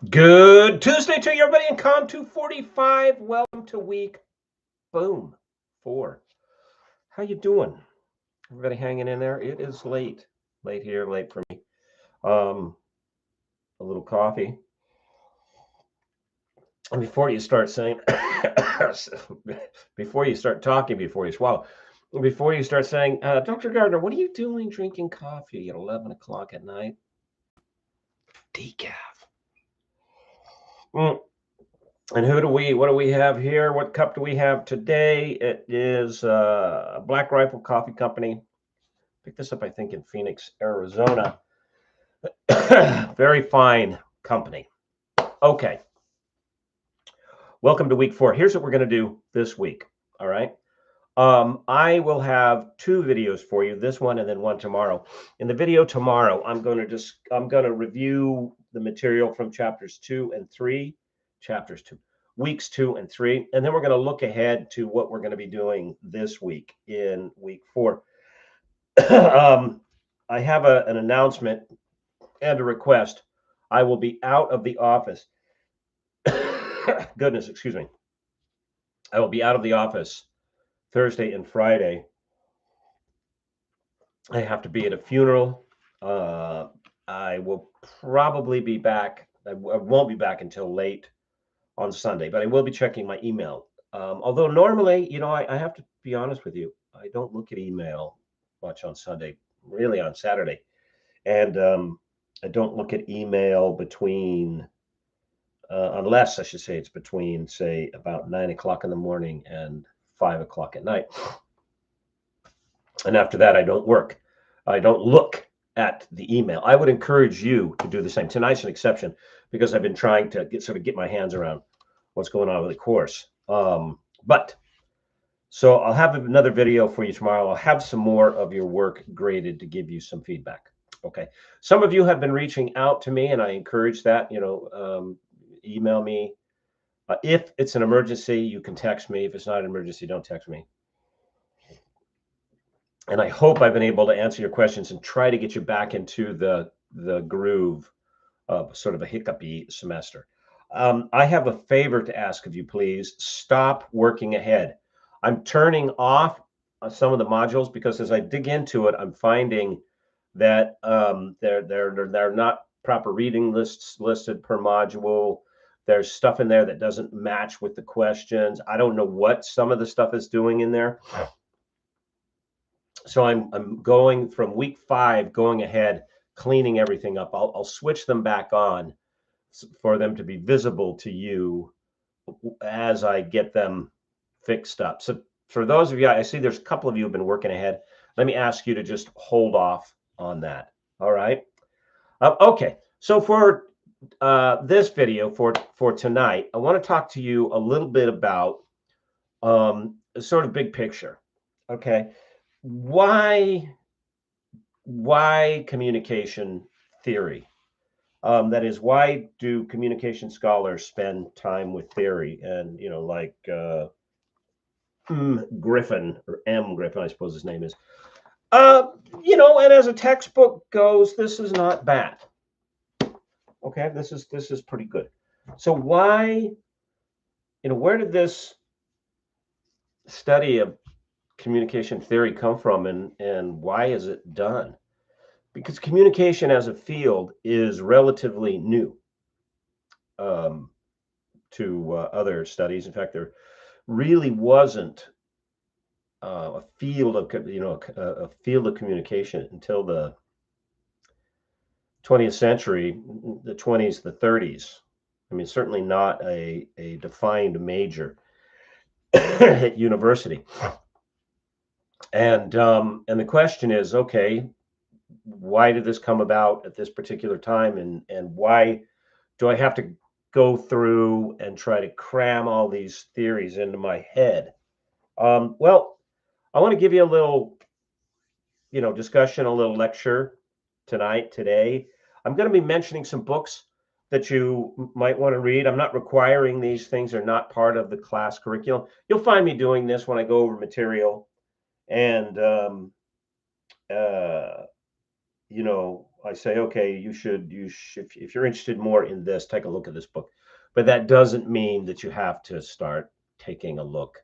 Good Tuesday to you, everybody in COMM 245. Welcome to week, boom, 4. How you doing? Everybody hanging in there? It is late. Late here, late for me. Um, a little coffee. And before you start saying, before you start talking, before you swallow, before you start saying, Dr. Gardner, what are you doing drinking coffee at 11 o'clock at night? Decaf. Mm. And what do we have here? What cup do we have today? It is a Black Rifle Coffee Company. Picked this up, I think, in Phoenix, Arizona. Very fine company. Okay. Welcome to week 4. Here's what we're going to do this week. All right. I will have 2 videos for you, this one and then one tomorrow. In the video tomorrow, I'm going to review the material from chapters 2 and 3, weeks 2 and 3, and then we're going to look ahead to what we're going to be doing this week in week 4. I have an announcement and a request. I will be out of the office. Goodness, excuse me. I will be out of the office Thursday and Friday. I have to be at a funeral. I will probably be back. I won't be back until late on Sunday, but I will be checking my email. Although normally, I have to be honest with you, I don't look at email much on Sunday, really on Saturday. And I don't look at email between, unless I should say it's between, say, about 9 o'clock in the morning and 5 o'clock at night. And after that, I don't work. I don't look at the email. I would encourage you to do the same. Tonight's an exception because I've been trying to get my hands around what's going on with the course. But so I'll have another video for you tomorrow. I'll have some more of your work graded to give you some feedback. Okay. Some of you have been reaching out to me, and I encourage that. Email me. If it's an emergency, you can text me. If it's not an emergency, don't text me. And I hope I've been able to answer your questions and try to get you back into the groove of sort of a hiccupy semester. I have a favor to ask of you, please. Stop working ahead. I'm turning off some of the modules because as I dig into it, I'm finding that they're not proper reading lists listed per module. There's stuff in there that doesn't match with the questions. I don't know what some of the stuff is doing in there. So I'm going from week 5, going ahead, cleaning everything up. I'll switch them back on for them to be visible to you as I get them fixed up. So for those of you, I see there's a couple of you have been working ahead. Let me ask you to just hold off on that. All right. Okay. So for this video for tonight, I want to talk to you a little bit about sort of big picture. Okay. Why communication theory? That is, why do communication scholars spend time with theory? And like Griffin, or M. Griffin, I suppose his name is. And as a textbook goes, this is not bad. Okay, this is pretty good. So why, where did this study of communication theory come from, and why is it done? Because communication as a field is relatively new to other studies. In fact, there really wasn't a field of a field of communication until the 20th century, the 20s, the 30s. I mean, certainly not a defined major at university. And the question is, okay, why did this come about at this particular time, and why do I have to go through and try to cram all these theories into my head? Well, I want to give you a little, discussion, a little lecture today. I'm going to be mentioning some books that you might want to read. I'm not requiring these things; are not part of the class curriculum. You'll find me doing this when I go over material, and I say, okay, you should, if you're interested more in this, take a look at this book. But that doesn't mean that you have to start taking a look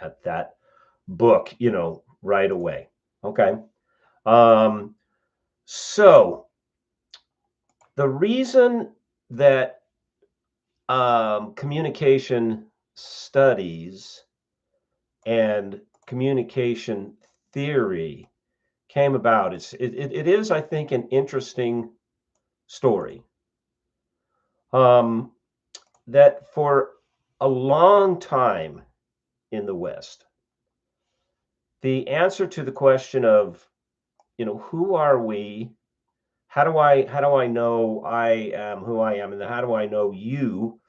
at that book, right away. Okay. Um, so the reason that communication studies and communication theory came about, it is, I think, an interesting story. Um, that for a long time in the West, the answer to the question of, who are we? How do I know I am who I am? And how do I know you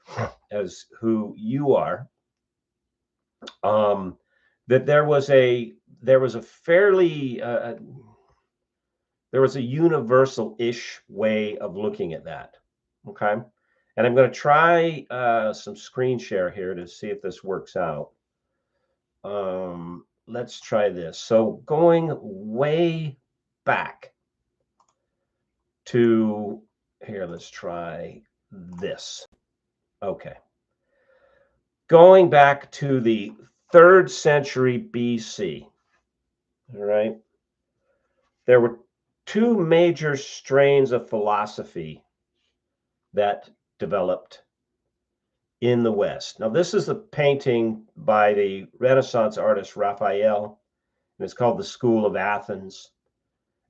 as who you are? Um, that there was a fairly there was a universal-ish way of looking at that. Okay. And I'm going to try some screen share here to see if this works out. Let's try this. So going way back to here, let's try this. Okay. Going back to the 3rd century BC, all right, there were two major strains of philosophy that developed in the West. Now, this is a painting by the Renaissance artist Raphael, and it's called The School of Athens.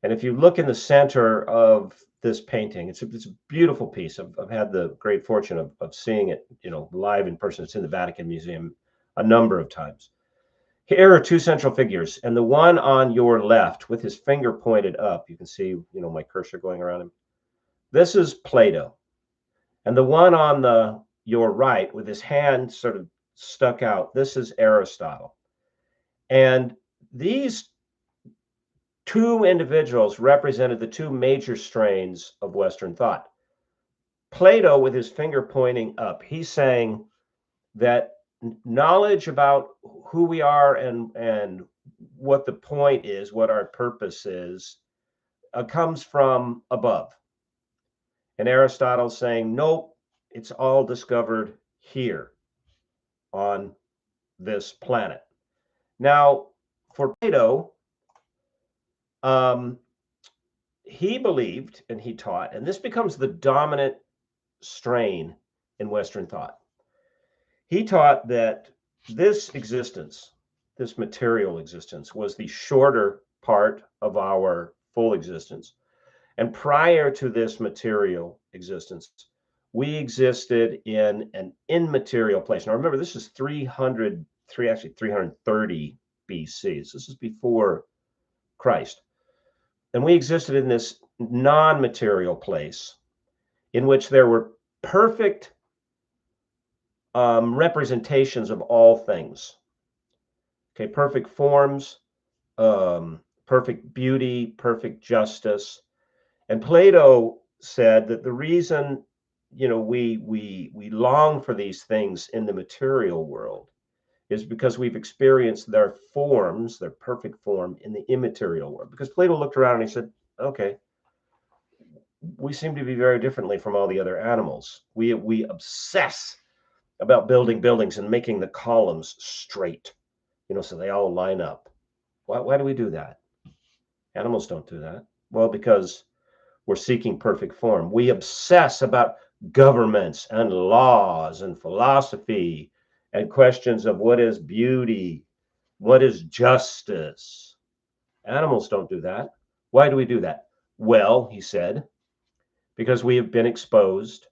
And if you look in the center of this painting, it's a beautiful piece. I've had the great fortune of seeing it, live in person. It's in the Vatican Museum a number of times. Here are two central figures, and the one on your left with his finger pointed up, you can see, my cursor going around him. This is Plato. And the one on your right with his hand sort of stuck out, this is Aristotle. And these two individuals represented the two major strains of Western thought. Plato, with his finger pointing up, he's saying that knowledge about who we are and what the point is, what our purpose is, comes from above. And Aristotle's saying, nope, it's all discovered here on this planet. Now, for Plato, he believed and he taught, and this becomes the dominant strain in Western thought. He taught that this existence, this material existence, was the shorter part of our full existence. And prior to this material existence, we existed in an immaterial place. Now, remember, this is 330 BC. So this is before Christ. And we existed in this non-material place in which there were perfect representations of all things. Okay, perfect forms, perfect beauty, perfect justice. And Plato said that the reason, we long for these things in the material world is because we've experienced their forms, their perfect form, in the immaterial world. Because Plato looked around and he said, okay, we seem to be very differently from all the other animals. We obsess about building buildings and making the columns straight, so they all line up. Why do we do that? Animals don't do that. Well, because we're seeking perfect form. We obsess about governments and laws and philosophy and questions of what is beauty, what is justice. Animals don't do that. Why do we do that? Well, he said, because we have been exposed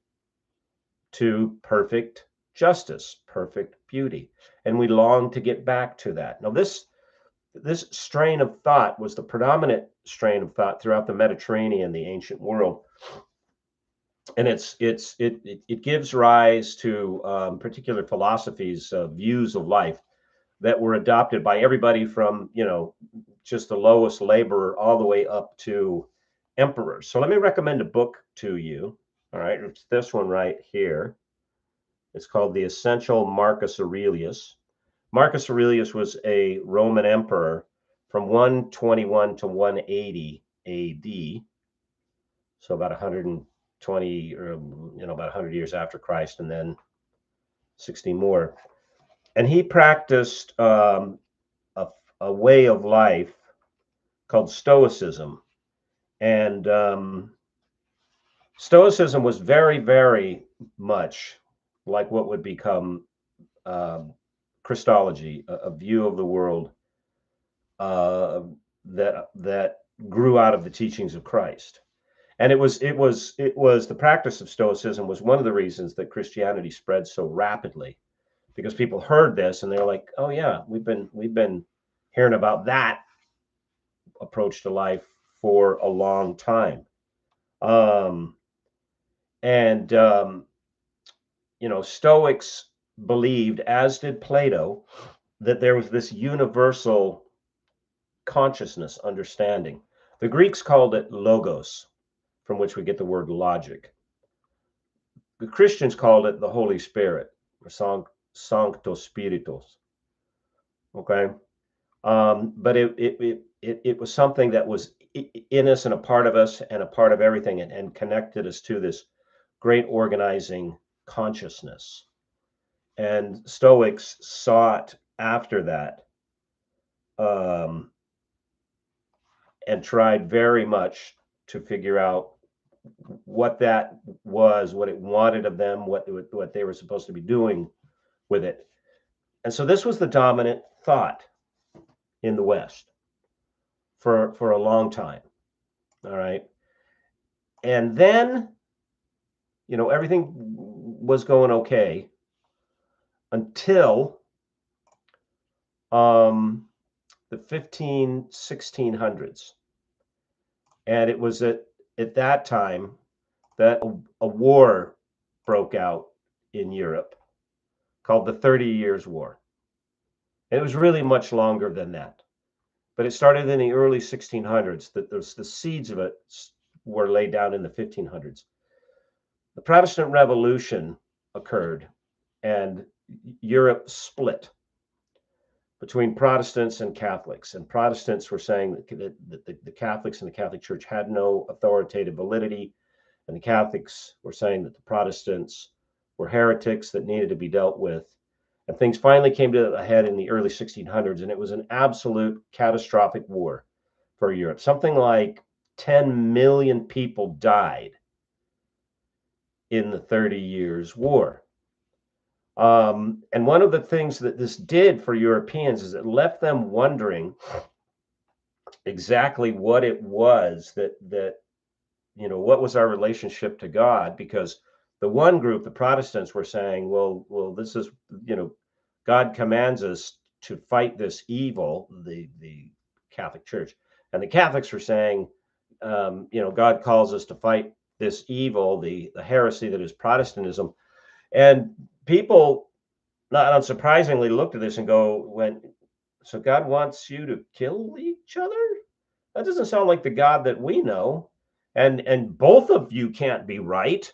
to perfect justice, perfect beauty, and we long to get back to that. Now, this strain of thought was the predominant strain of thought throughout the Mediterranean, the ancient world, and it gives rise to particular philosophies, views of life that were adopted by everybody from just the lowest laborer all the way up to emperors. So let me recommend a book to you. All right, it's this one right here. It's called The Essential Marcus Aurelius. Marcus Aurelius was a Roman emperor from 121 to 180 AD. So about 120, or about 100 years after Christ, and then 60 more. And he practiced a, a way of life called Stoicism. And Stoicism was very, very much like what would become um, Christology, a view of the world uh, that grew out of the teachings of Christ. And it was the practice of Stoicism was one of the reasons that Christianity spread so rapidly, because people heard this and they're like, oh yeah, we've been hearing about that approach to life for a long time. Um, and Stoics believed, as did Plato, that there was this universal consciousness understanding. The Greeks called it logos, from which we get the word logic. The Christians called it the Holy Spirit, or Sancto Spiritus. Okay, but it was something that was in us and a part of us and a part of everything, and connected us to this great organizing consciousness. And Stoics sought after that, um, and tried very much to figure out what that was, what it wanted of them, what they were supposed to be doing with it. And so this was the dominant thought in the West for a long time. All right. And then, everything was going okay until the 1600s. And it was at that time that a war broke out in Europe called the 30 Years' War. And it was really much longer than that. But it started in the early 1600s. The seeds of it were laid down in the 1500s. The Protestant Revolution occurred, and Europe split between Protestants and Catholics. And Protestants were saying that the Catholics and the Catholic Church had no authoritative validity, and the Catholics were saying that the Protestants were heretics that needed to be dealt with. And things finally came to a head in the early 1600s, and it was an absolute catastrophic war for Europe. Something like 10 million people died in the 30 Years' War. And one of the things that this did for Europeans is it left them wondering exactly what it was that what was our relationship to God, because the one group, the Protestants, were saying, well, this is, God commands us to fight this evil, the Catholic Church, and the Catholics were saying, God calls us to fight this evil, the heresy that is Protestantism. And people, not unsurprisingly, looked at this and so God wants you to kill each other? That doesn't sound like the God that we know. And both of you can't be right.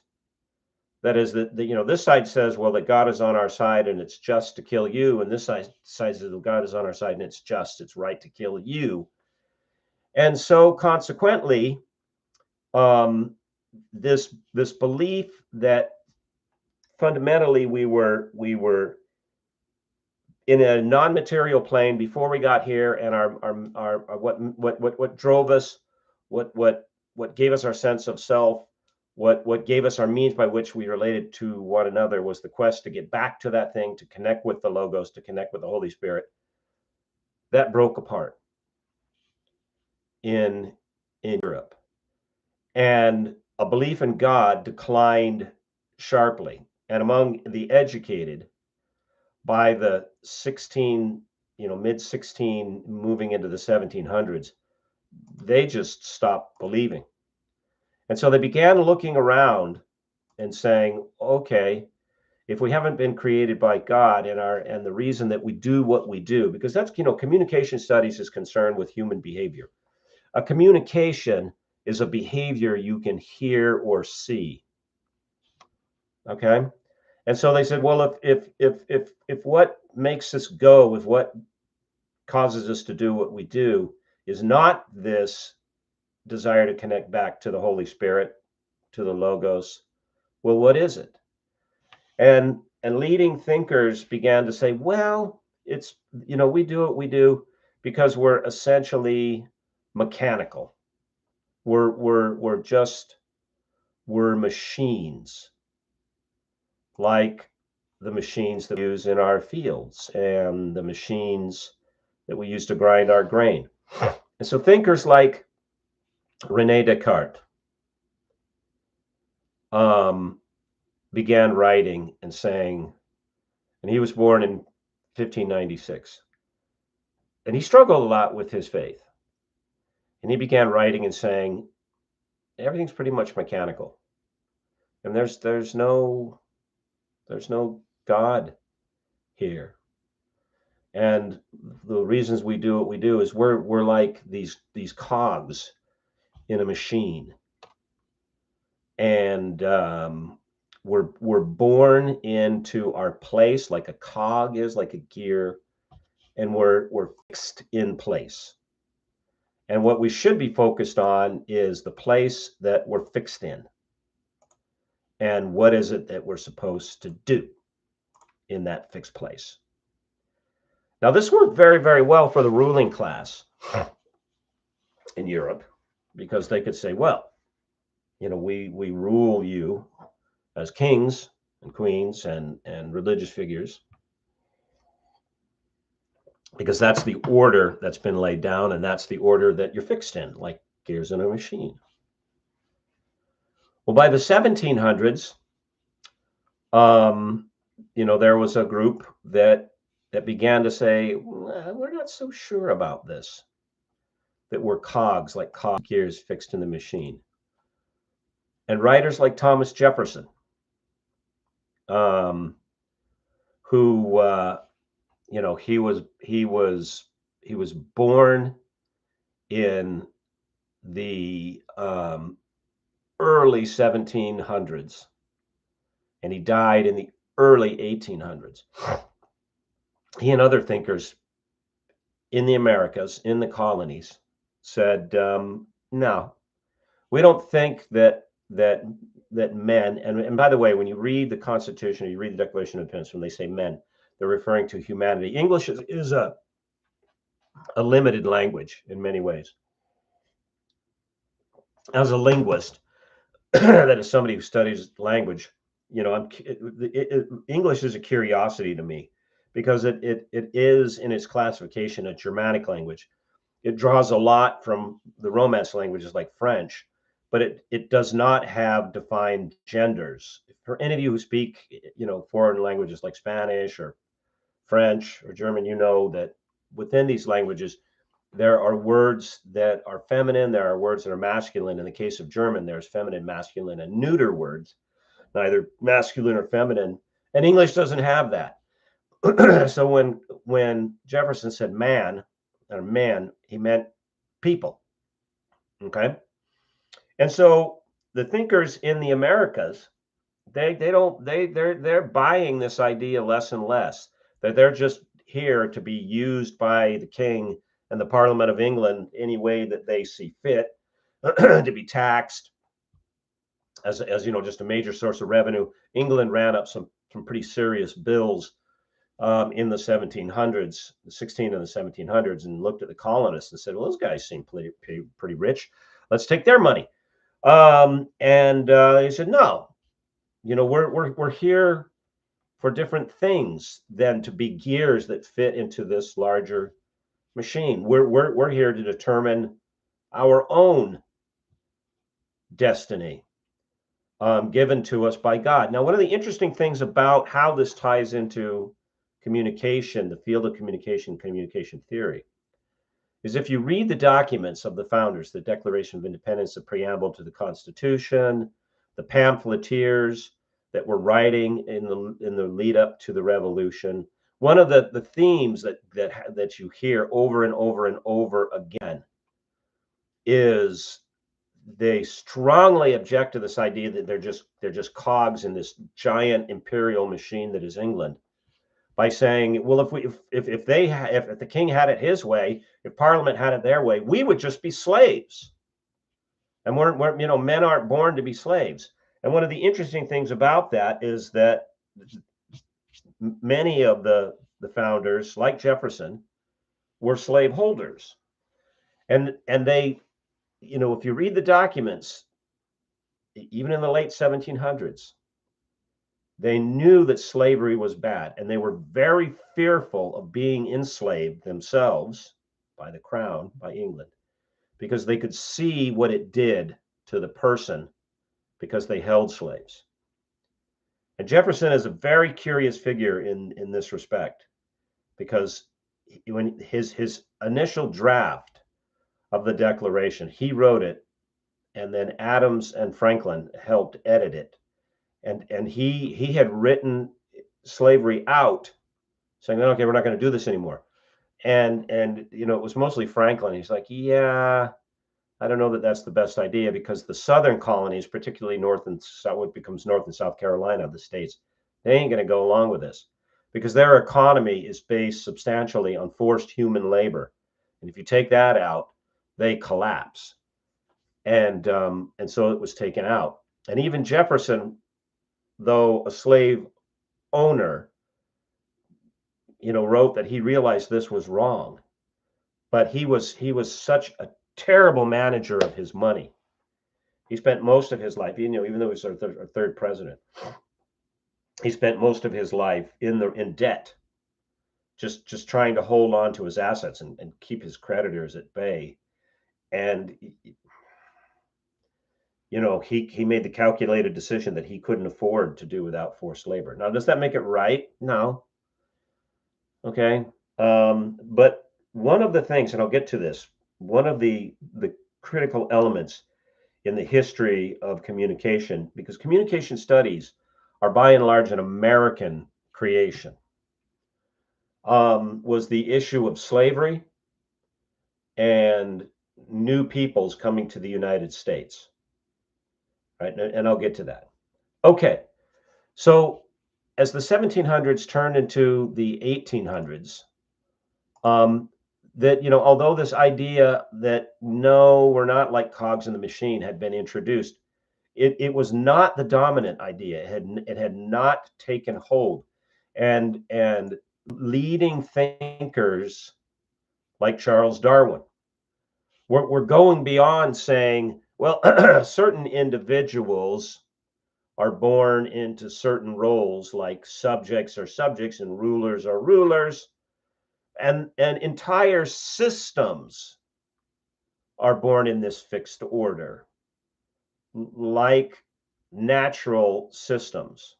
That is that this side says, well, that God is on our side and it's just to kill you, and this side says that God is on our side and it's right to kill you. And so consequently, this belief that fundamentally we were in a non-material plane before we got here, and our what drove us, what gave us our sense of self, what gave us our means by which we related to one another, was the quest to get back to that thing, to connect with the Logos, to connect with the Holy Spirit. That broke apart in Europe, and a belief in God declined sharply. And among the educated, by the mid 16, moving into the 1700s, they just stopped believing. And so they began looking around and saying, okay, if we haven't been created by God, and the reason that we do what we do, because that's, communication studies is concerned with human behavior. A communication is a behavior you can hear or see. Okay. And so they said, well, if what makes us go, if what causes us to do what we do is not this desire to connect back to the Holy Spirit, to the logos. Well, what is it? And leading thinkers began to say, well, it's, we do what we do because we're essentially mechanical. We're machines, like the machines that we use in our fields and the machines that we use to grind our grain. And so thinkers like Rene Descartes began writing and saying, and he was born in 1596, and he struggled a lot with his faith. And he began writing and saying, everything's pretty much mechanical, and there's no God here. And the reasons we do what we do is we're like these cogs in a machine, and we're born into our place like a cog is, like a gear, and we're fixed in place. And what we should be focused on is the place that we're fixed in, and what is it that we're supposed to do in that fixed place. Now, this worked very, very well for the ruling class in Europe, because they could say, well, we rule you as kings and queens and religious figures, because that's the order that's been laid down, and that's the order that you're fixed in, like gears in a machine. Well, by the 1700s, there was a group that began to say, well, we're not so sure about this, that we're cogs, like gears fixed in the machine. And writers like Thomas Jefferson, who he was born in the early 1700s, and he died in the early 1800s. He and other thinkers in the Americas, in the colonies, said, no, we don't think that men, and by the way, when you read the Constitution, or you read the Declaration of Independence, when they say men, they're referring to humanity. English is a limited language in many ways. As a linguist, that is somebody who studies language, English is a curiosity to me, because it is, in its classification, a Germanic language. It draws a lot from the Romance languages like French, but it does not have defined genders. For any of you who speak, foreign languages like Spanish or French or German, that within these languages, there are words that are feminine, there are words that are masculine. In the case of German, there's feminine, masculine, and neuter words, neither masculine or feminine. And English doesn't have that. So when Jefferson said man, or man, he meant people. Okay. And so the thinkers in the Americas, they're buying this idea less and less, that they're just here to be used by the king and the Parliament of England any way that they see fit, to be taxed as just a major source of revenue. England ran up some pretty serious bills in the 1700s, the 16 and the 1700s, and looked at the colonists and said, well, those guys seem pretty rich. Let's take their money. And they said, no, we're here for different things than to be gears that fit into this larger machine. We're here to determine our own destiny, given to us by God. Now, one of the interesting things about how this ties into communication, the field of communication theory, is if you read the documents of the founders, the Declaration of Independence, the preamble to the Constitution, the pamphleteers that were writing in the lead up to the Revolution, one of the themes that you hear over and over and over again is they strongly object to this idea that they're just cogs in this giant imperial machine that is England, by saying, well, if the king had it his way, if Parliament had it their way, we would just be slaves. And men aren't born to be slaves. And one of the interesting things about that is that many of the founders, like Jefferson, were slave holders. And they, if you read the documents, even in the late 1700s, they knew that slavery was bad, and they were very fearful of being enslaved themselves by the crown, by England, because they could see what it did to the person because they held slaves. And Jefferson is a very curious figure in this respect, because when his initial draft of the Declaration, he wrote it, and then Adams and Franklin helped edit it. And he had written slavery out, saying, okay, we're not going to do this anymore. And it was mostly Franklin. He's like, yeah, I don't know that that's the best idea, because the southern colonies, particularly North and South, what becomes North and South Carolina, the states, they ain't going to go along with this, because their economy is based substantially on forced human labor. And if you take that out, they collapse. And so it was taken out. And even Jefferson, though a slave owner, wrote that he realized this was wrong, but he was such a terrible manager of his money. He spent most of his life, even though he was our third president, he spent most of his life in debt, just trying to hold on to his assets and keep his creditors at bay. And he made the calculated decision that he couldn't afford to do without forced labor. Now, does that make it right? No. Okay. But one of the things, and I'll get to this, one of the critical elements in the history of communication, because communication studies are by and large an American creation, was the issue of slavery and new peoples coming to the United States. Right. And I'll get to that. Okay. So as the 1700s turned into the 1800s, that although this idea that no, we're not like cogs in the machine had been introduced, it was not the dominant idea. It had not taken hold, and leading thinkers like Charles Darwin were going beyond saying, well, certain individuals are born into certain roles, like subjects are subjects and rulers are rulers, and entire systems are born in this fixed order, like natural systems.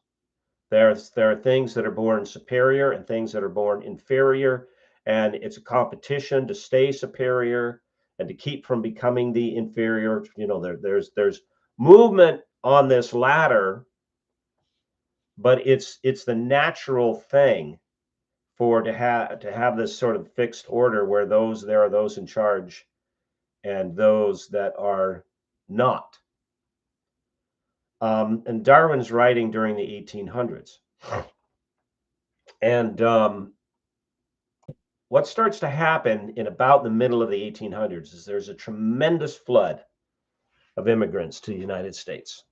There are things that are born superior and things that are born inferior, and it's a competition to stay superior and to keep from becoming the inferior. There's movement on this ladder, but it's the natural thing to have this sort of fixed order where there are those in charge and those that are not. And Darwin's writing during the 1800s. And what starts to happen in about the middle of the 1800s is there's a tremendous flood of immigrants to the United States,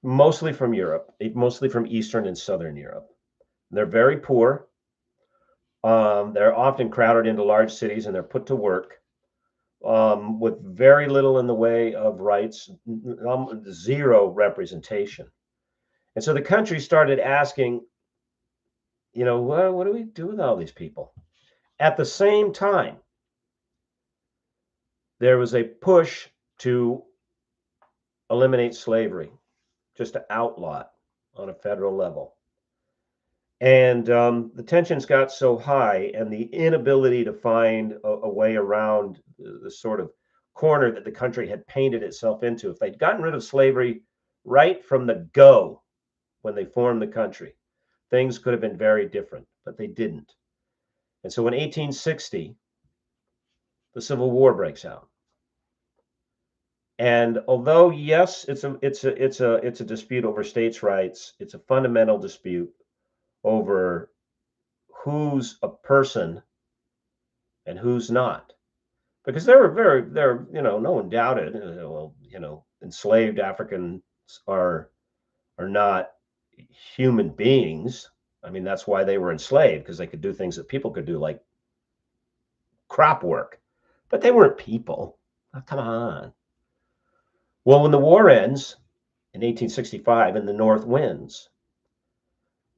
mostly from Europe, mostly from Eastern and Southern Europe. They're very poor. They're often crowded into large cities, and they're put to work with very little in the way of rights, zero representation. And so the country started asking, what do we do with all these people? At the same time, there was a push to eliminate slavery, just to outlaw it on a federal level. And the tensions got so high, and the inability to find a way around the sort of corner that the country had painted itself into. If they'd gotten rid of slavery right from the go when they formed the country, things could have been very different, but they didn't. And so in 1860, the Civil War breaks out. And although, yes, it's a dispute over states' rights, it's a fundamental dispute over who's a person and who's not. because they're no one doubted. Well, enslaved Africans are not human beings. I mean, that's why they were enslaved, because they could do things that people could do, like crop work, but they weren't people. Oh, come on. Well, when the war ends in 1865 and the North wins,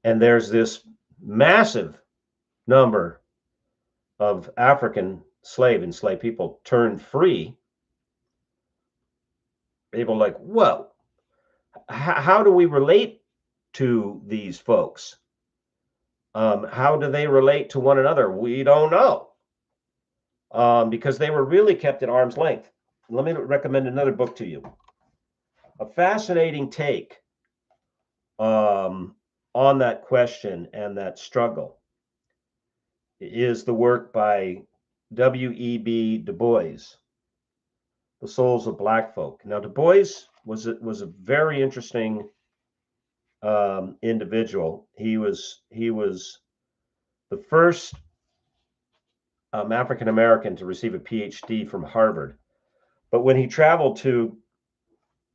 and there's this massive number of African enslaved people turned free, people are like, whoa, how do we relate to these folks? How do they relate to one another? We don't know, because they were really kept at arm's length. Let me recommend another book to you. A fascinating take on that question and that struggle is the work by W.E.B. Du Bois, The Souls of Black Folk. Now, Du Bois was a very interesting individual. He was the first African American to receive a PhD from Harvard. But when he traveled to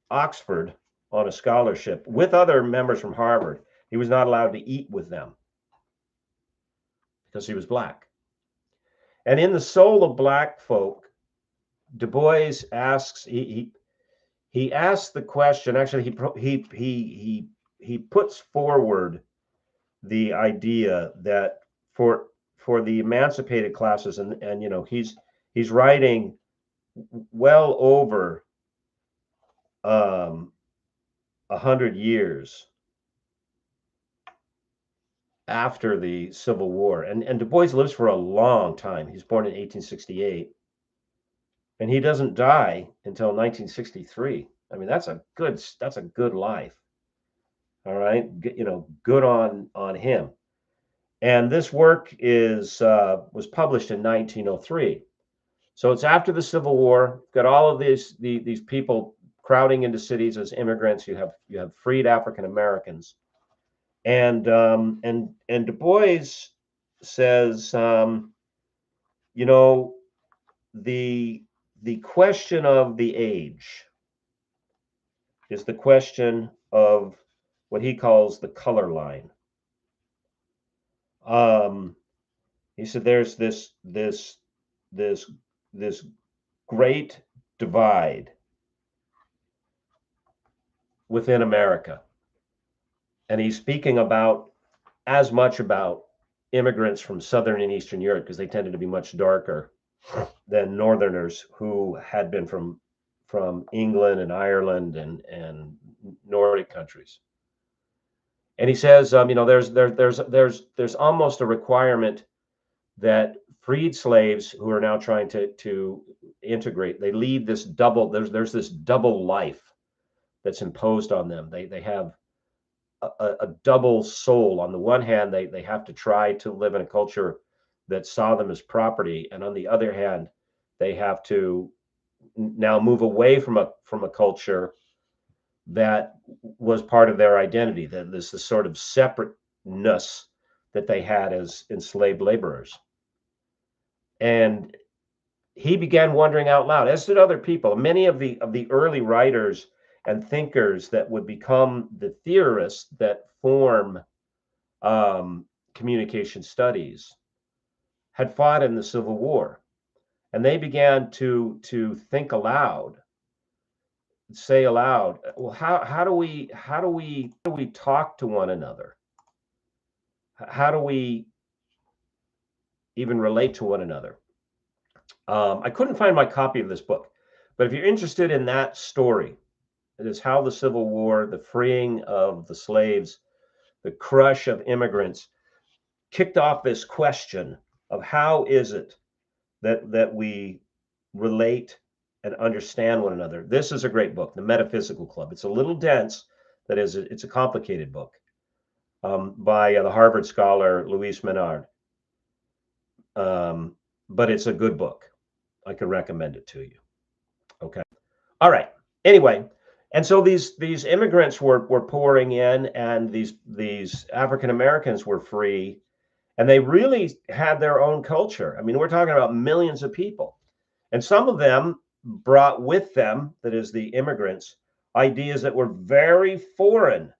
Oxford on a scholarship with other members from Harvard, he was not allowed to eat with them because he was black. And in The Soul of Black Folk, Du Bois asks he asks the question. Actually, he puts forward the idea that for the emancipated classes, and he's writing well over 100 years after the Civil War, and Du Bois lives for a long time. He's born in 1868, and he doesn't die until 1963. I mean, that's a good life. All right, good on him. And this work was published in 1903. So it's after the Civil War. Got all of these people crowding into cities as immigrants. You have freed African Americans, and Du Bois says, the question of the age is the question of what he calls the color line. He said there's this great divide within America, and he's speaking as much about immigrants from Southern and Eastern Europe, because they tended to be much darker than Northerners who had been from England and Ireland and Nordic countries. And he says, there's almost a requirement that freed slaves who are now trying to integrate, they lead this double. There's this double life that's imposed on them. They have a double soul. On the one hand, they have to try to live in a culture that saw them as property, and on the other hand, they have to now move away from a culture that was part of their identity. That this sort of separateness that they had as enslaved laborers. And he began wondering out loud, as did other people. Many of the early writers and thinkers that would become the theorists that form communication studies had fought in the Civil War, and they began to think aloud, say aloud, well, how do we talk to one another? How do we even relate to one another? I couldn't find my copy of this book, but if you're interested in that story, it is how the Civil War, the freeing of the slaves, the crush of immigrants, kicked off this question of how is it that we relate and understand one another. This is a great book, The Metaphysical Club. It's a little dense. That is, it's a complicated book by the Harvard scholar Louis Menard. But it's a good book. I can recommend it to you. Okay. All right. Anyway, and so these immigrants were pouring in, and these African Americans were free, and they really had their own culture. I mean, we're talking about millions of people. And some of them brought with them, that is, the immigrants, ideas that were very foreign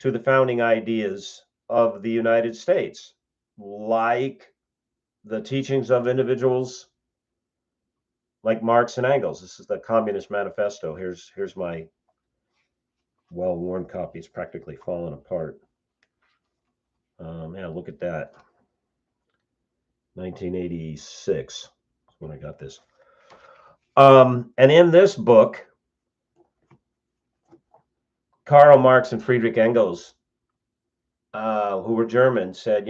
to the founding ideas of the United States, like the teachings of individuals like Marx and Engels. This is the Communist Manifesto. Here's my well-worn copy. It's practically fallen apart. Man, look at that. 1986 is when I got this. And in this book, Karl Marx and Friedrich Engels, who were German, said,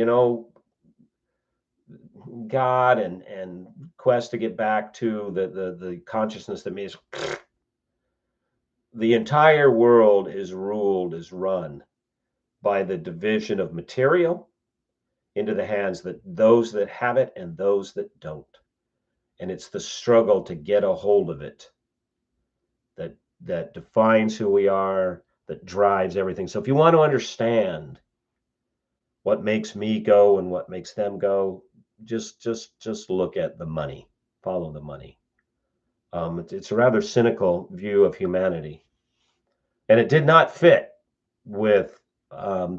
God and quest to get back to the consciousness that means the entire world is run by the division of material into the hands that those that have it and those that don't. And it's the struggle to get a hold of it that defines who we are, that drives everything. So if you want to understand what makes me go and what makes them go, just look at the money, follow the money. It's a rather cynical view of humanity, and it did not fit with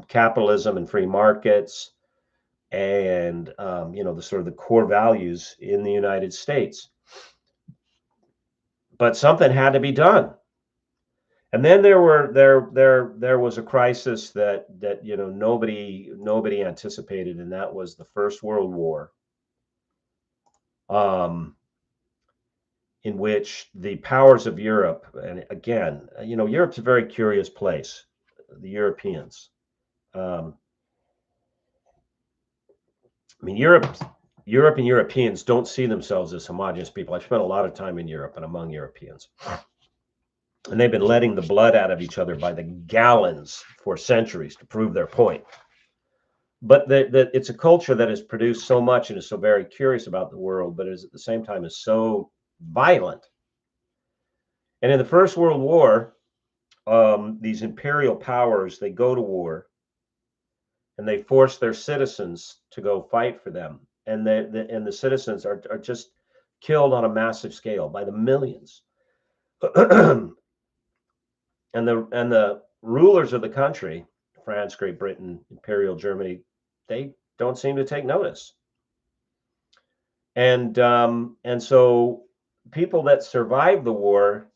capitalism and free markets and the sort of the core values in the United States. But something had to be done. And then there was a crisis that nobody anticipated, and that was the First World War, in which the powers of Europe, and again, Europe's a very curious place. The Europeans, I mean, Europe and Europeans don't see themselves as homogenous people. I've spent a lot of time in Europe and among Europeans. And they've been letting the blood out of each other by the gallons for centuries to prove their point. But it's a culture that has produced so much and is so very curious about the world, but is at the same time is so violent. And in the First World War, these imperial powers, they go to war and they force their citizens to go fight for them. And the citizens are just killed on a massive scale by the millions. And the rulers of the country, France, Great Britain, Imperial Germany, they don't seem to take notice. And so people that survived the war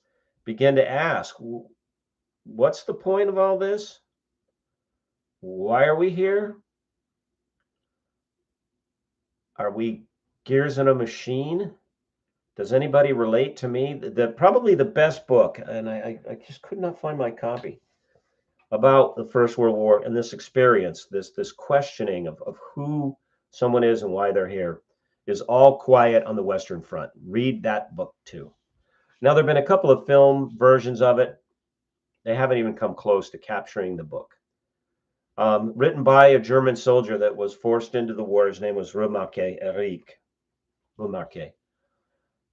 begin to ask, what's the point of all this? Why are we here? Are we gears in a machine? Does anybody relate to me? Probably the best book, and I just could not find my copy, about the First World War and this experience, this questioning of who someone is and why they're here, is All Quiet on the Western Front. Read that book too. Now, there have been a couple of film versions of it. They haven't even come close to capturing the book. Written by a German soldier that was forced into the war. His name was Eric Remarque.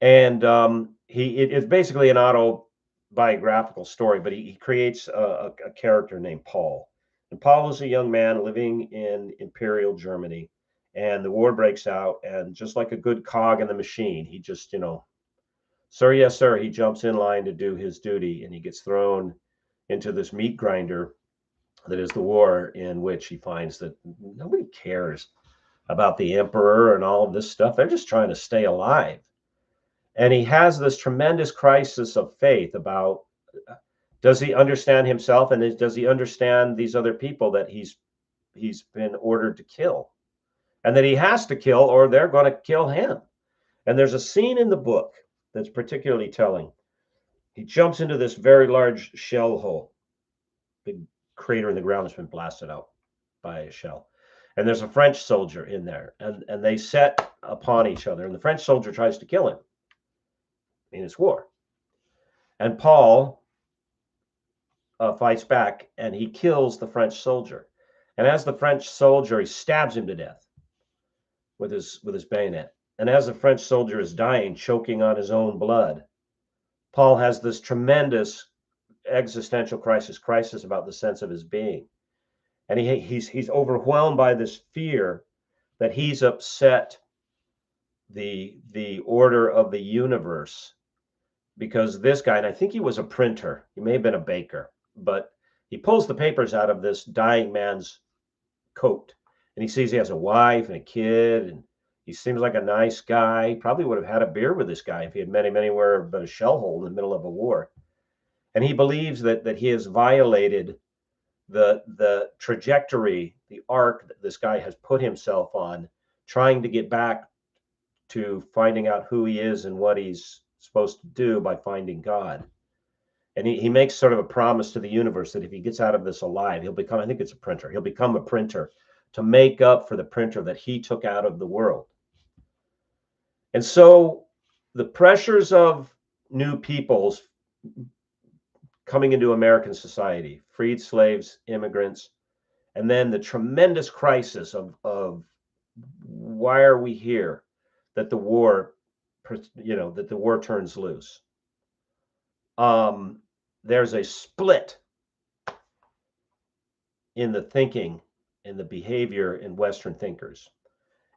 And it's basically an autobiographical story, but he creates a character named Paul. And Paul is a young man living in Imperial Germany, and the war breaks out. And just like a good cog in the machine, he just, sir, yes, sir, he jumps in line to do his duty, and he gets thrown into this meat grinder that is the war, in which he finds that nobody cares about the emperor and all of this stuff. They're just trying to stay alive. And he has this tremendous crisis of faith about, does he understand himself, and does he understand these other people that he's been ordered to kill, and that he has to kill or they're going to kill him. And there's a scene in the book that's particularly telling. He jumps into this very large shell hole, big crater in the ground that's been blasted out by a shell. And there's a French soldier in there, and they set upon each other, and the French soldier tries to kill him in this war. And Paul fights back, and he kills the French soldier. And as the French soldier, he stabs him to death with his bayonet. And as the French soldier is dying, choking on his own blood, Paul has this tremendous existential crisis about the sense of his being. And he's overwhelmed by this fear that he's upset the order of the universe, because this guy, and I think he was a printer, he may have been a baker, but he pulls the papers out of this dying man's coat, and he sees he has a wife and a kid, and he seems like a nice guy. He probably would have had a beer with this guy if he had met him anywhere but a shell hole in the middle of a war. And he believes that he has violated the trajectory, the arc that this guy has put himself on, trying to get back to finding out who he is and what he's supposed to do by finding God. And he makes sort of a promise to the universe that if he gets out of this alive, he'll become, I think it's a printer, he'll become a printer to make up for the printer that he took out of the world. And so the pressures of new peoples coming into American society, freed slaves, immigrants, and then the tremendous crisis of why are we here, that the war, that the war turns loose. There's a split in the thinking and the behavior in Western thinkers.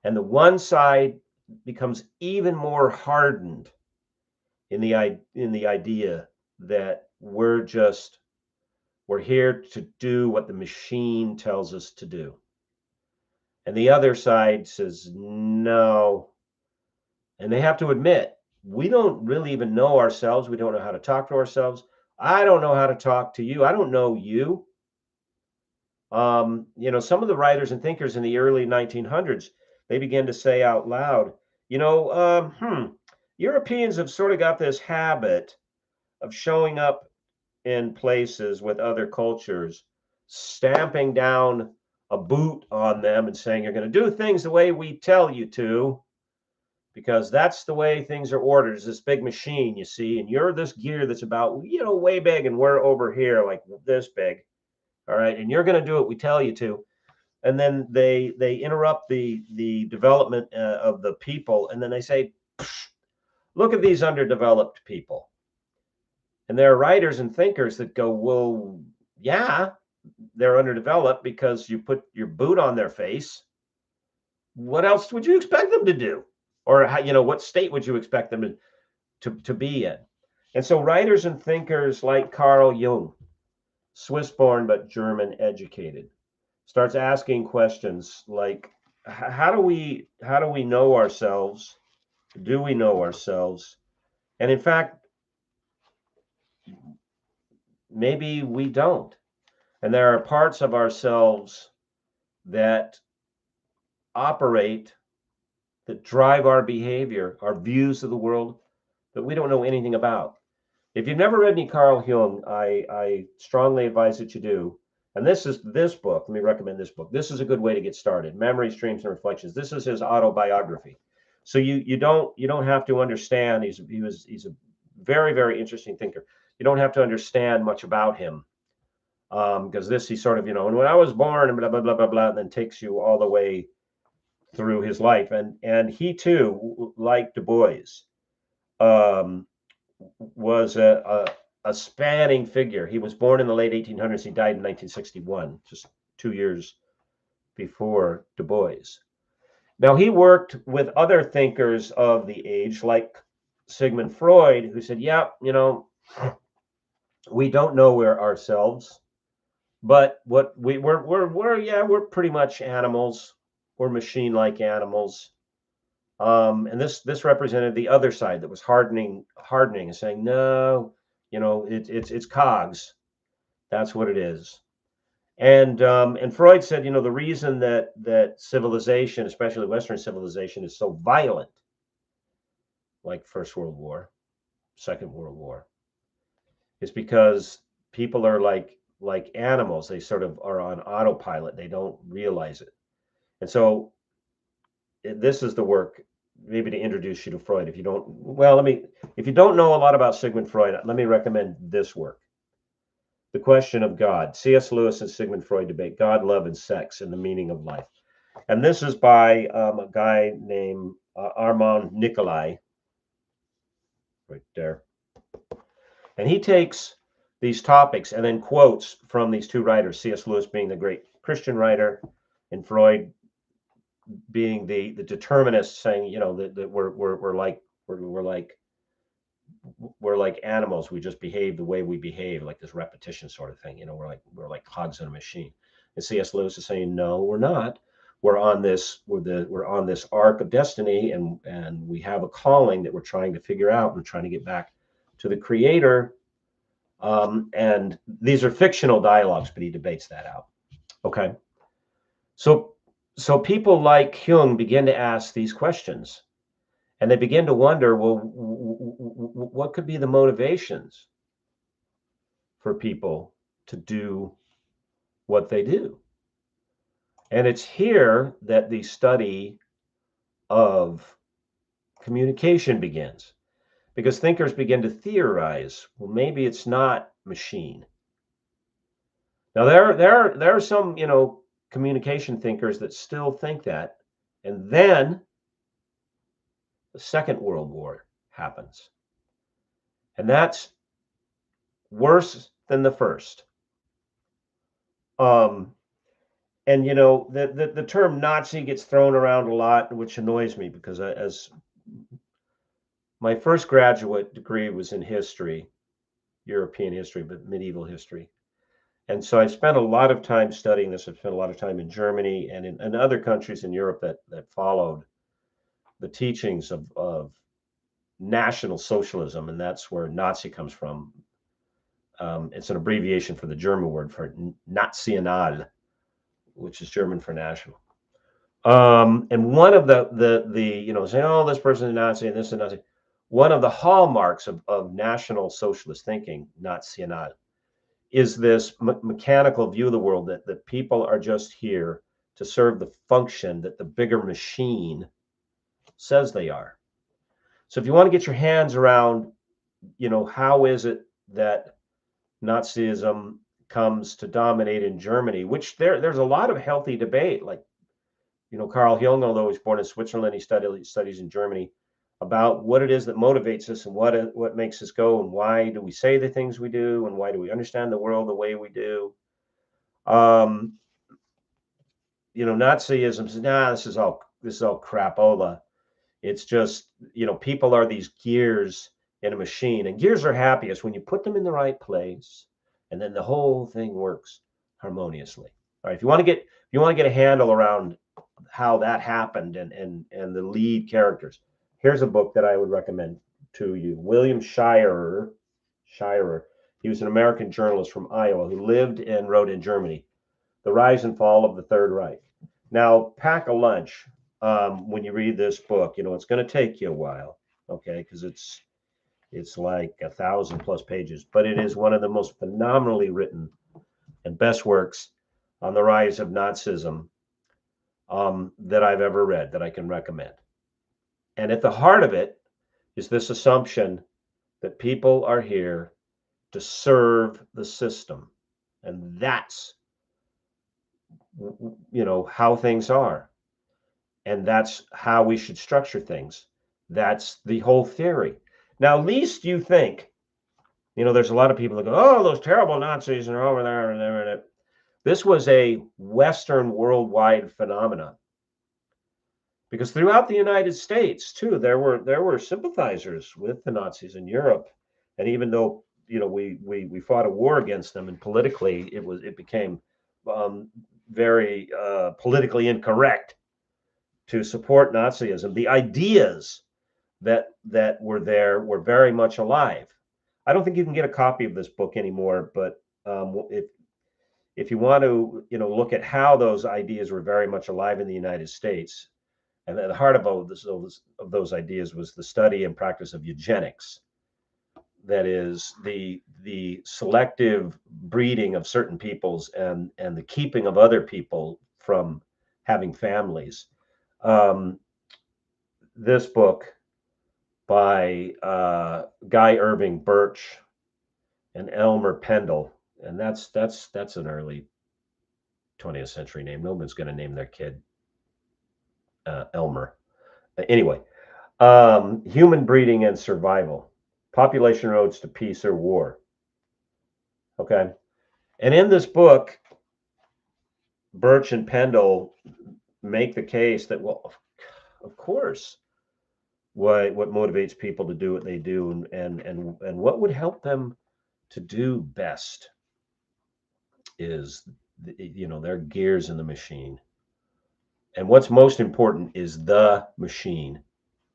And the one side becomes even more hardened in the idea that we're here to do what the machine tells us to do. And the other side says no. And they have to admit, we don't really even know ourselves. We don't know how to talk to ourselves. I don't know how to talk to you. I don't know you. Some of the writers and thinkers in the early 1900s, they began to say out loud, Europeans have sort of got this habit of showing up in places with other cultures, stamping down a boot on them and saying, you're going to do things the way we tell you to, because that's the way things are ordered. It's this big machine, you see, and you're this gear that's about, way big, and we're over here like this big. All right. And you're going to do what we tell you to. And then they interrupt the development of the people. And then they say, look at these underdeveloped people. And there are writers and thinkers that go, well, yeah, they're underdeveloped because you put your boot on their face. What else would you expect them to do? Or what state would you expect them to be in? And so writers and thinkers like Carl Jung, Swiss-born but German educated, starts asking questions like, how do we know ourselves? Do we know ourselves? And in fact, maybe we don't. And there are parts of ourselves that operate, that drive our behavior, our views of the world, that we don't know anything about. If you've never read any Carl Jung, I strongly advise that you do. And this book. Let me recommend this book. This is a good way to get started. Memories, Dreams, and Reflections. This is his autobiography. So you don't have to understand. He's a very, very interesting thinker. You don't have to understand much about him, because he sort of, and when I was born and blah blah blah blah blah, and then takes you all the way through his life. And he too, like Du Bois, was a spanning figure. He was born in the late 1800s. He died in 1961, just 2 years before Du Bois. Now, he worked with other thinkers of the age, like Sigmund Freud, who said, yeah, we don't know we're ourselves, but what we're pretty much animals. We're machine-like animals. And this represented the other side that was hardening and saying, no, it's cogs. That's what it is. And Freud said, the reason that civilization, especially Western civilization, is so violent, like First World War, Second World War, is because people are like animals. They sort of are on autopilot. They don't realize it. And so this is the work, maybe to introduce you to Freud. If you don't know a lot about Sigmund Freud, let me recommend this work. The Question of God. C.S. Lewis and Sigmund Freud debate God, love, and sex and the meaning of life. And this is by a guy named Armand Nicolai, right there. And he takes these topics and then quotes from these two writers, C.S. Lewis being the great Christian writer, and Freud being the determinist, saying, that we're like animals. We just behave the way we behave, like this repetition sort of thing. We're like cogs in a machine. And C.S. Lewis is saying, no, we're not. We're on this arc of destiny, and we have a calling that we're trying to figure out and trying to get back to the Creator. And these are fictional dialogues, but he debates that out. Okay. So people like Jung begin to ask these questions, and they begin to wonder, well, what could be the motivations for people to do what they do? And it's here that the study of communication begins, because thinkers begin to theorize, well, maybe it's not machine. Now, there are some, communication thinkers that still think that. And then the Second World War happens. And that's worse than the first. And the term Nazi gets thrown around a lot, which annoys me, because as my first graduate degree was in history, European history, but medieval history. And so I spent a lot of time studying this. I spent a lot of time in Germany and in other countries in Europe that followed the teachings of National Socialism, and that's where Nazi comes from. It's an abbreviation for the German word for National, which is German for national. And one of the saying, oh, this person is Nazi and this is Nazi. One of the hallmarks of National Socialist thinking, National, is this mechanical view of the world, that people are just here to serve the function that the bigger machine says they are. So if you want to get your hands around, how is it that Nazism comes to dominate in Germany, which there's a lot of healthy debate. Like, Carl Jung, although he's born in Switzerland, he studies in Germany, about what it is that motivates us and what makes us go, and why do we say the things we do, and why do we understand the world the way we do. Nazism says, nah, this is all crapola. It's just, people are these gears in a machine, and gears are happiest when you put them in the right place, and then the whole thing works harmoniously. All right, if you want to get a handle around how that happened and the lead characters, here's a book that I would recommend to you. William Shirer. He was an American journalist from Iowa who lived and wrote in Germany. The Rise and Fall of the Third Reich. Now, pack a lunch when you read this book. It's going to take you a while, okay, because it's like 1,000+ pages, but it is one of the most phenomenally written and best works on the rise of Nazism that I've ever read, that I can recommend. And at the heart of it is this assumption that people are here to serve the system, and that's how things are, and that's how we should structure things. That's the whole theory. Now, least you think, there's a lot of people that go, oh, those terrible Nazis are over there and there. This was a Western worldwide phenomenon, because throughout the United States too, there were sympathizers with the Nazis in Europe, and even though we fought a war against them, and politically it became very politically incorrect to support Nazism, the ideas that were there were very much alive. I don't think you can get a copy of this book anymore, but if you want to look at how those ideas were very much alive in the United States, and at the heart of those ideas was the study and practice of eugenics. That is the selective breeding of certain peoples and the keeping of other people from having families. This book by Guy Irving Birch and Elmer Pendle, and that's an early 20th century name. No one's going to name their kid Elmer. Anyway, Human Breeding and Survival, Population Roads to Peace or War. Okay. And in this book, Birch and Pendle make the case that, well, of course, what motivates people to do what they do, and what would help them to do best is, their gears in the machine. And what's most important is the machine,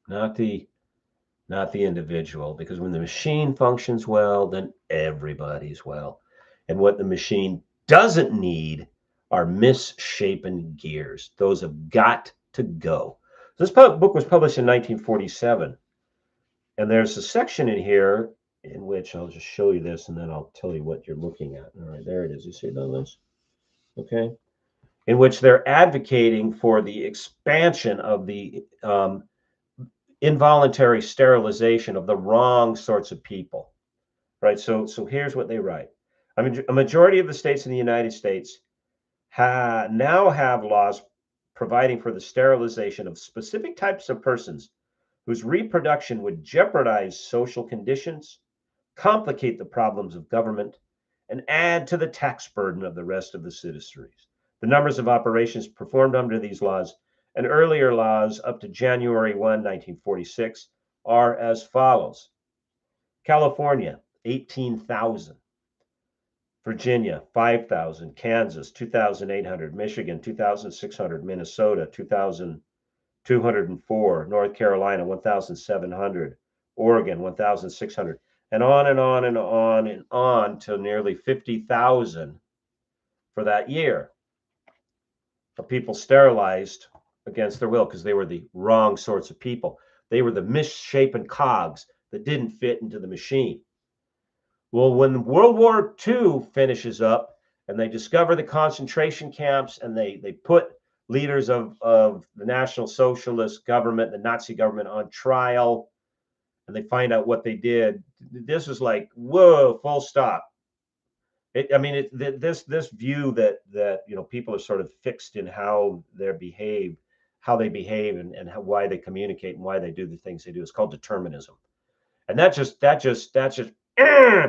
not the individual, because when the machine functions well, then everybody's well. And what the machine doesn't need are misshapen gears. Those have got to go. This book was published in 1947, and there's a section in here in which I'll just show you this, and then I'll tell you what you're looking at. All right, there it is. You see this? Okay. In which they're advocating for the expansion of the involuntary sterilization of the wrong sorts of people, right? So here's what they write. I mean, a majority of the states in the United States now have laws providing for the sterilization of specific types of persons whose reproduction would jeopardize social conditions, complicate the problems of government, and add to the tax burden of the rest of the citizenry. The numbers of operations performed under these laws and earlier laws up to January 1, 1946 are as follows. California, 18,000. Virginia, 5,000. Kansas, 2,800. Michigan, 2,600. Minnesota, 2,204. North Carolina, 1,700. Oregon, 1,600. And on and on and on and on to nearly 50,000 for that year of people sterilized against their will because they were the wrong sorts of people. They were the misshapen cogs that didn't fit into the machine. Well, when World War II finishes up and they discover the concentration camps and they put leaders of the National Socialist government, the Nazi government, on trial, and they find out what they did, this is like, whoa, full stop. This view that people are sort of fixed in how they behave, and why they communicate and why they do the things they do is called determinism, and that just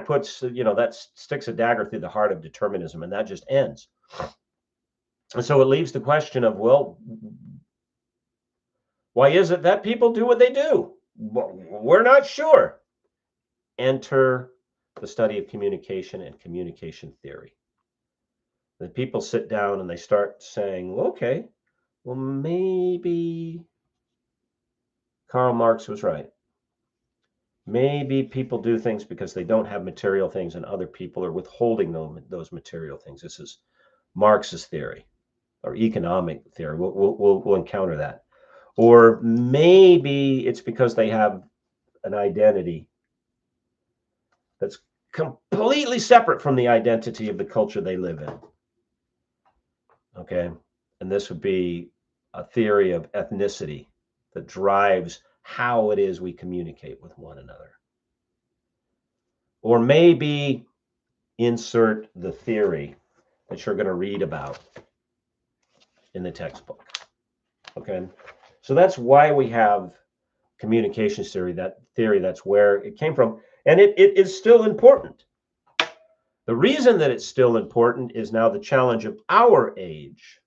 puts that sticks a dagger through the heart of determinism, and that just ends. And so it leaves the question of, well, why is it that people do what they do? Well, we're not sure. Enter the study of communication and communication theory. The people sit down and they start saying, well, okay, well, maybe Karl Marx was right. Maybe people do things because they don't have material things and other people are withholding those material things. This is Marx's theory or economic theory. We'll encounter that. Or maybe it's because they have an identity that's completely separate from the identity of the culture they live in. Okay. And this would be a theory of ethnicity that drives how it is we communicate with one another. Or maybe insert the theory that you're going to read about in the textbook. Okay. So that's why we have communications theory, that's where it came from. And it is still important. The reason that it's still important is now the challenge of our age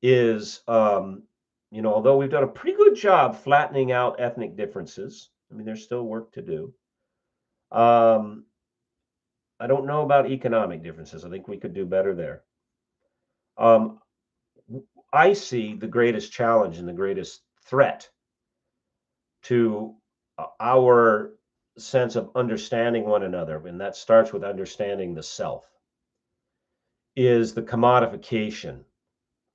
is, although we've done a pretty good job flattening out ethnic differences, I mean, there's still work to do. I don't know about economic differences. I think we could do better there. I see the greatest challenge and the greatest threat to our sense of understanding one another, and that starts with understanding the self, is the commodification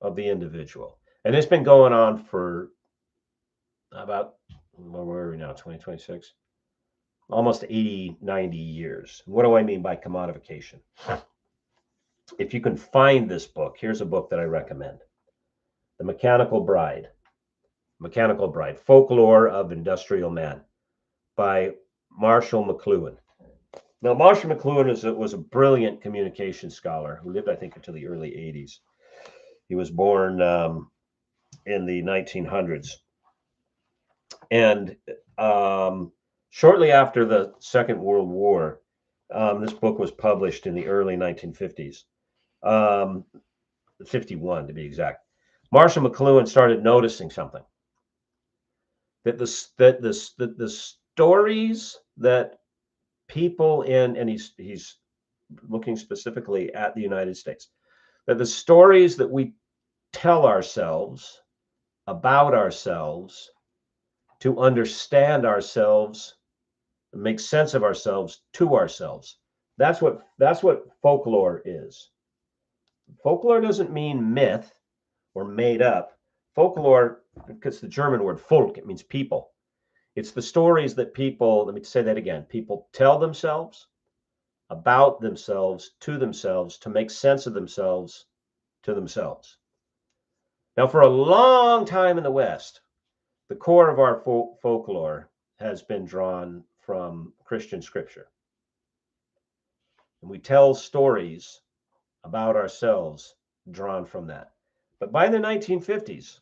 of the individual. And it's been going on for about, where are we now, 2026? Almost 80, 90 years. What do I mean by commodification? If you can find this book, here's a book that I recommend. The Mechanical Bride, Folklore of Industrial Man by Marshall McLuhan. Now, Marshall McLuhan was a brilliant communication scholar who lived, I think, until the early 80s. He was born in the 1900s. And shortly after the Second World War, this book was published in the early 1950s, 51 to be exact. Marshall McLuhan started noticing something, that the stories that people in, and he's looking specifically at the United States, that the stories that we tell ourselves about ourselves to understand ourselves, make sense of ourselves to ourselves. That's what folklore is. Folklore doesn't mean myth or made up. Folklore, because the German word Volk, it means people. It's the stories that people, let me say that again, people tell themselves about themselves to make sense of themselves to themselves. Now, for a long time in the West, the core of our folklore has been drawn from Christian scripture. And we tell stories about ourselves drawn from that. But by the 1950s,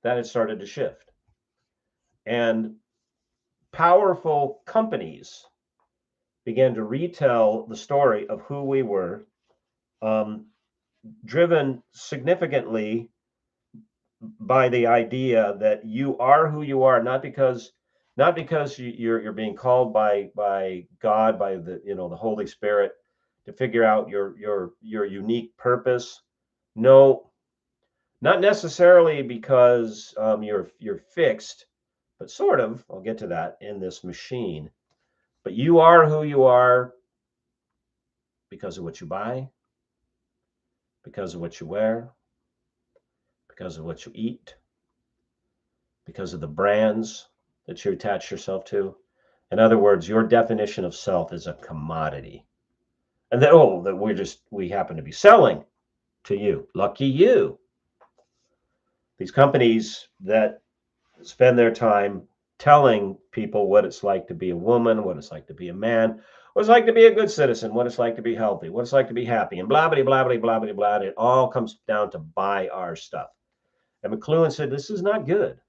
that had started to shift. And powerful companies began to retell the story of who we were, um, driven significantly by the idea that you are who you are, not because you're being called by God, by the Holy Spirit, to figure out your unique purpose. No, not necessarily because you're fixed, but sort of. I'll get to that in this machine. But you are who you are because of what you buy, because of what you wear, because of what you eat, because of the brands that you attach yourself to. In other words, your definition of self is a commodity. And that, that we happen to be selling to you. Lucky you. These companies that spend their time telling people what it's like to be a woman, what it's like to be a man, what it's like to be a good citizen, what it's like to be healthy, what it's like to be happy, and blah, blah, blah, blah, blah, blah, blah. It all comes down to buy our stuff. And McLuhan said, this is not good.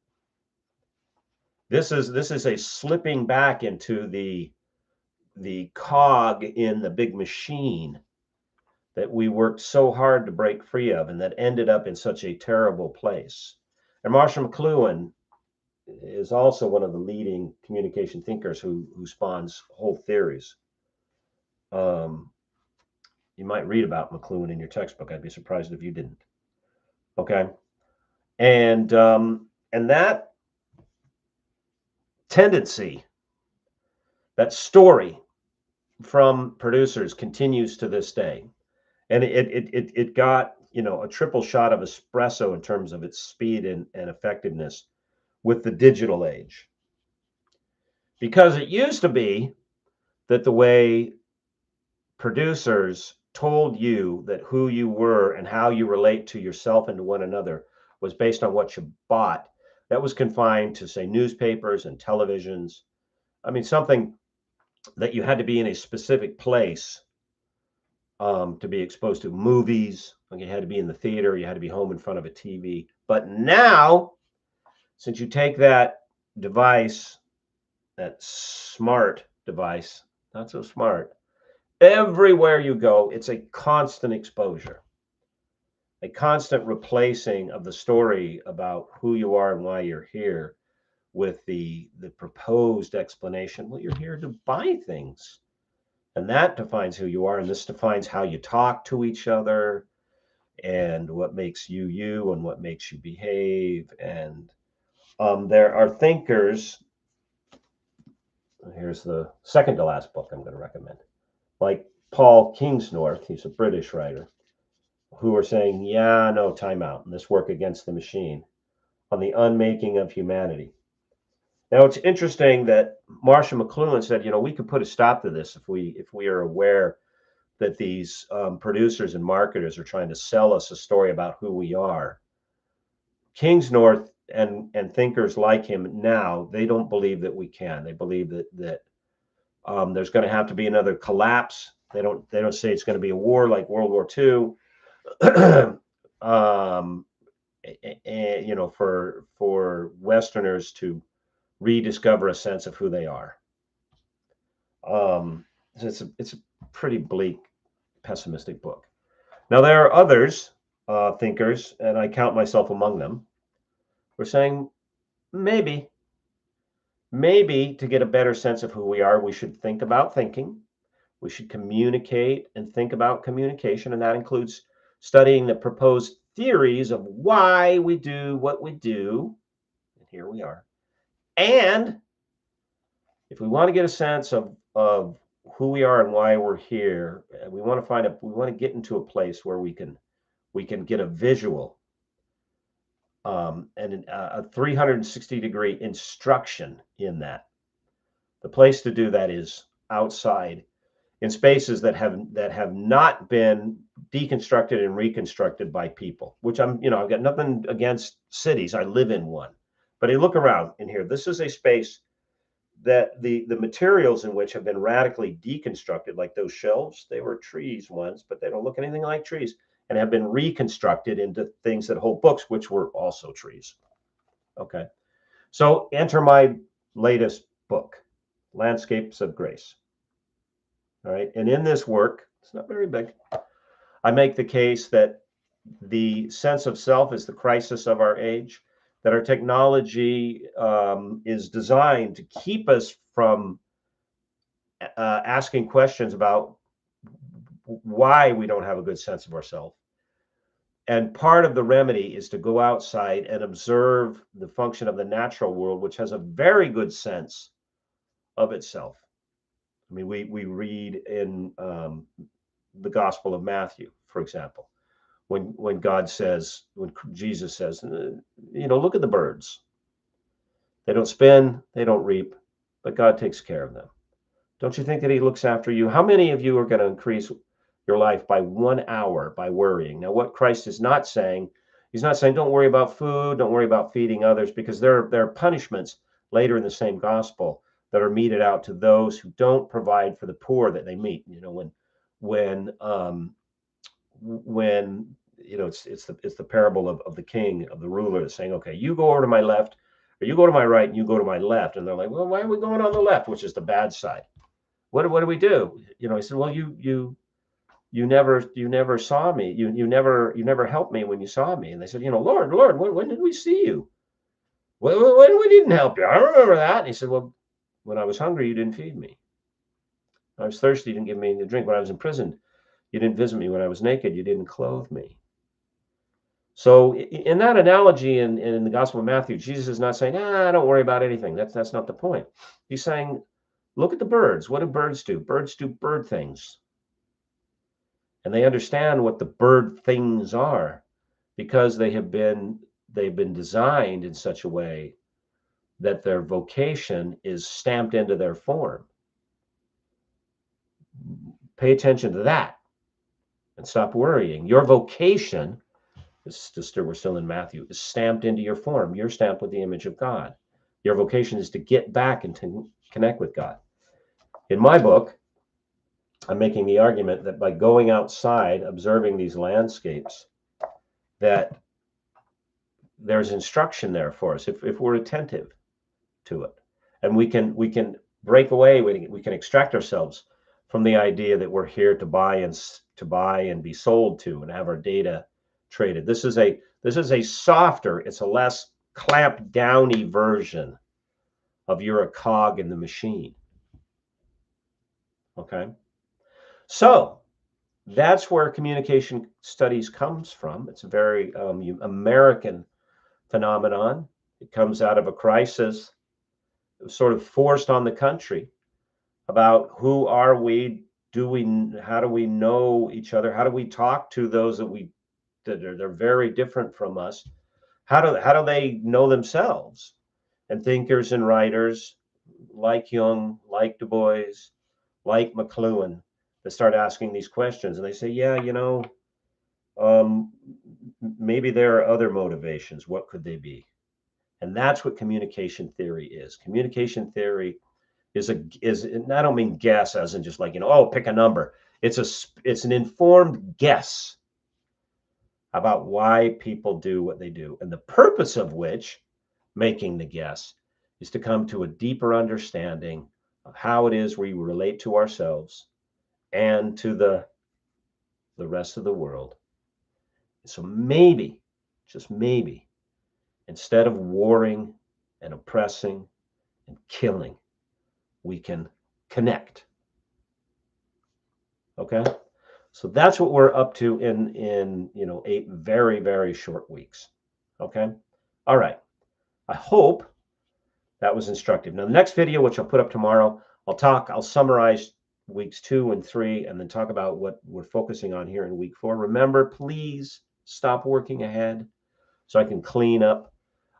This is a slipping back into the cog in the big machine that we worked so hard to break free of, and that ended up in such a terrible place. And Marshall McLuhan is also one of the leading communication thinkers who spawns whole theories. Um, you might read about McLuhan in your textbook. I'd be surprised if you didn't. Okay, and that tendency, that story from producers continues to this day, and it got a triple shot of espresso in terms of its speed and effectiveness with the digital age, because it used to be that the way producers told you that who you were and how you relate to yourself and to one another was based on what you bought. That was confined to, say, newspapers and televisions. I mean, something that you had to be in a specific place to be exposed to. Movies, like you had to be in the theater, you had to be home in front of a TV. But now, since you take that device, that smart device, not so smart, everywhere you go, it's a constant exposure, a constant replacing of the story about who you are and why you're here with the proposed explanation. Well, you're here to buy things. And that defines who you are. And this defines how you talk to each other and what makes you you and what makes you behave. And there are thinkers. Here's the second to last book I'm going to recommend. Like Paul Kingsnorth, he's a British writer, who are saying, yeah, no, time out, and this work against the machine on the unmaking of humanity. Now, it's interesting that Marshall McLuhan said, we could put a stop to this if we are aware that these producers and marketers are trying to sell us a story about who we are. Kingsnorth and thinkers like him now, they don't believe that we can. They believe that there's going to have to be another collapse. They don't say it's going to be a war like World War II. For Westerners to rediscover a sense of who they are. So it's a pretty bleak, pessimistic book. Now there are others thinkers, and I count myself among them, we're saying maybe, maybe to get a better sense of who we are, we should think about thinking. We should communicate and think about communication, and that includes studying the proposed theories of why we do what we do. And here we are. And if we want to get a sense of who we are and why we're here, we want to we want to get into a place where we can get a visual and a 360-degree instruction in that. The place to do that is outside in spaces that have not been deconstructed and reconstructed by people, which I've got nothing against cities. I live in one. But I look around in here. This is a space that the materials in which have been radically deconstructed, like those shelves. They were trees once, but they don't look anything like trees, and have been reconstructed into things that hold books, which were also trees. Okay. So enter my latest book, Landscapes of Grace. All right. And in this work, it's not very big, I make the case that the sense of self is the crisis of our age, that our technology is designed to keep us from asking questions about why we don't have a good sense of ourselves. And part of the remedy is to go outside and observe the function of the natural world, which has a very good sense of itself. I mean, we read in the Gospel of Matthew, for example, when God says, when Jesus says, look at the birds. They don't spin, they don't reap, but God takes care of them. Don't you think that he looks after you? How many of you are going to increase your life by 1 hour by worrying? Now, what Christ is not saying, he's not saying don't worry about food, don't worry about feeding others, because there are punishments later in the same gospel that are meted out to those who don't provide for the poor that they meet. When it's the parable of the king, of the ruler, saying, okay, you go over to my left, or you go to my right, and you go to my left. And they're like, well, why are we going on the left, which is the bad side? What do we do? He said, well, you never saw me. You never helped me when you saw me. And they said, Lord, when did we see you? When we didn't help you? I remember that. And he said, well, when I was hungry, you didn't feed me. When I was thirsty, you didn't give me anything to drink. When I was imprisoned, you didn't visit me. When I was naked, you didn't clothe me. So in that analogy in the Gospel of Matthew, Jesus is not saying, don't worry about anything. That's not the point. He's saying, look at the birds. What do birds do? Birds do bird things. And they understand what the bird things are because they've been designed in such a way that their vocation is stamped into their form. Pay attention to that and stop worrying. Your vocation, we're still in Matthew, is stamped into your form. You're stamped with the image of God. Your vocation is to get back and to connect with God. In my book, I'm making the argument that by going outside, observing these landscapes, that there's instruction there for us if we're attentive to it, and we can break away. We can extract ourselves from the idea that we're here to buy and be sold to and have our data traded. This is a softer, it's a less clamped downy version of you're a cog in the machine. Okay, so that's where communication studies comes from. It's a very American phenomenon. It comes out of a crisis sort of forced on the country about who are we, how do we know each other, how do we talk to those that they're very different from us, how do they know themselves? And thinkers and writers like Jung, like Du Bois, like McLuhan, they start asking these questions, and they say, yeah, maybe there are other motivations. What could they be? And that's what communication theory is. Communication theory is and I don't mean guess as in just like, pick a number. It's an informed guess about why people do what they do. And the purpose of which, making the guess, is to come to a deeper understanding of how it is we relate to ourselves and to the rest of the world. So maybe, just maybe, instead of warring and oppressing and killing, we can connect. Okay? So that's what we're up to in 8 very, very short weeks. Okay? All right. I hope that was instructive. Now, the next video, which I'll put up tomorrow, I'll summarize weeks 2 and 3 and then talk about what we're focusing on here in week 4. Remember, please stop working ahead so I can clean up.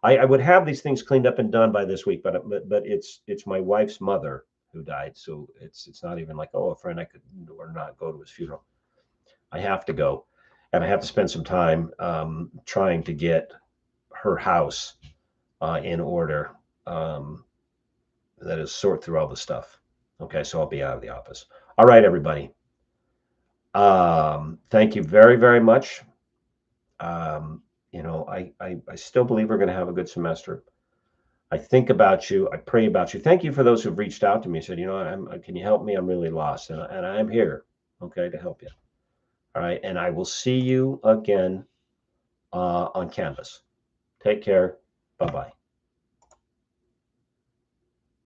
I would have these things cleaned up and done by this week, but it's my wife's mother who died, so it's not even like, oh, a friend I could or not go to his funeral. I have to go, and I have to spend some time trying to get her house in order. That is, sort through all the stuff. Okay, so I'll be out of the office. All right, everybody. Thank you very, very much. I still believe we're going to have a good semester. I think about you. I pray about you. Thank you for those who've reached out to me and said, can you help me? I'm really lost. And I'm here, okay, to help you. All right. And I will see you again on Canvas. Take care. Bye-bye.